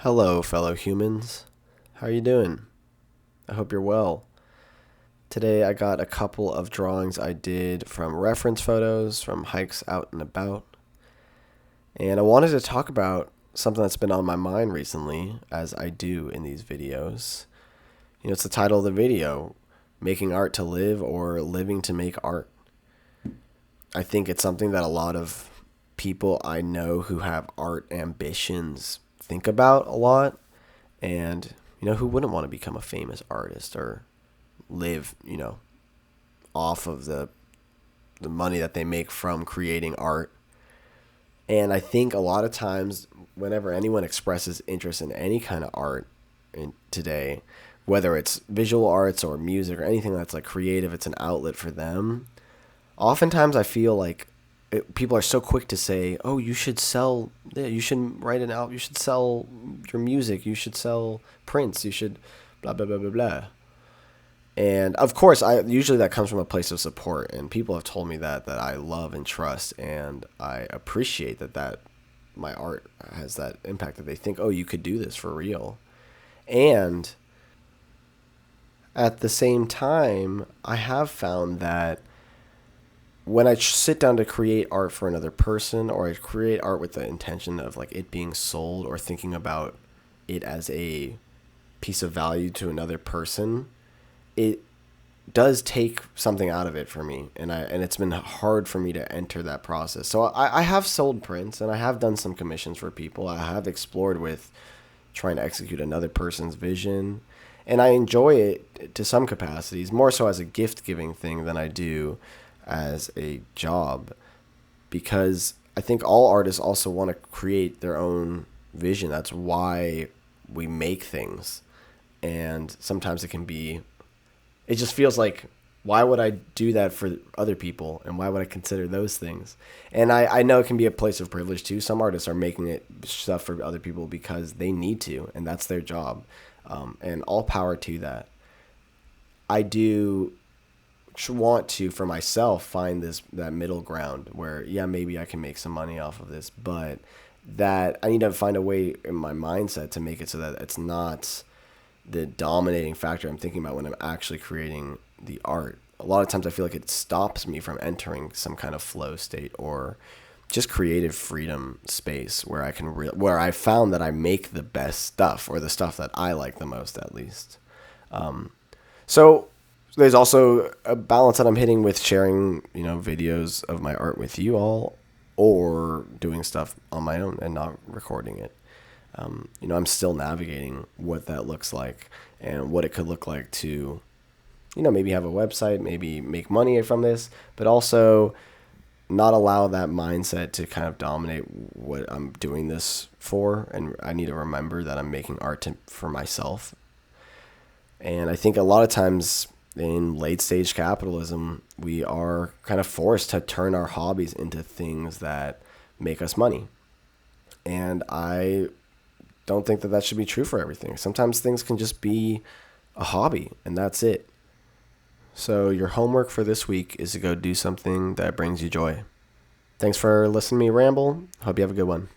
Hello, fellow humans. How are you doing? I hope you're well. Today I got a couple of drawings I did from reference photos from hikes out and about. And I wanted to talk about something that's been on my mind recently, as I do in these videos. It's the title of the video, Making Art to Live or Living to Make Art. I think it's something that a lot of people I know who have art ambitions think about a lot. And, who wouldn't want to become a famous artist or live, off of the money that they make from creating art? And I think a lot of times whenever anyone expresses interest in any kind of art today, whether it's visual arts or music or anything that's like creative, it's an outlet for them. Oftentimes I feel like people are so quick to say, "Oh, you should sell. Yeah, you should write an album. You should sell your music. You should sell prints. You should blah blah blah blah blah." And of course, I usually that comes from a place of support, and people have told me that I love and trust, and I appreciate that my art has that impact, that they think, "Oh, you could do this for real." And at the same time, I have found that when I sit down to create art for another person, or I create art with the intention of like it being sold or thinking about it as a piece of value to another person, it does take something out of it for me, and it's been hard for me to enter that process. So I have sold prints and I have done some commissions for people. I have explored with trying to execute another person's vision, and I enjoy it to some capacities, more so as a gift giving thing than I do as a job, because I think all artists also want to create their own vision. That's why we make things. And sometimes it just feels like, why would I do that for other people? And why would I consider those things? And I know it can be a place of privilege too. Some artists are making it stuff for other people because they need to, and that's their job. And all power to that. I do want to, for myself, find that middle ground where, yeah, maybe I can make some money off of this, but that I need to find a way in my mindset to make it so that it's not the dominating factor I'm thinking about when I'm actually creating the art. A lot of times I feel like it stops me from entering some kind of flow state or just creative freedom space where I can where I found that I make the best stuff, or the stuff that I like the most, at least. So there's also a balance that I'm hitting with sharing, videos of my art with you all, or doing stuff on my own and not recording it. I'm still navigating what that looks like and what it could look like to, maybe have a website, maybe make money from this, but also not allow that mindset to kind of dominate what I'm doing this for. And I need to remember that I'm making art for myself. And I think a lot of times in late stage capitalism, we are kind of forced to turn our hobbies into things that make us money. And I don't think that should be true for everything. Sometimes things can just be a hobby, and that's it. So your homework for this week is to go do something that brings you joy. Thanks for listening to me ramble. Hope you have a good one.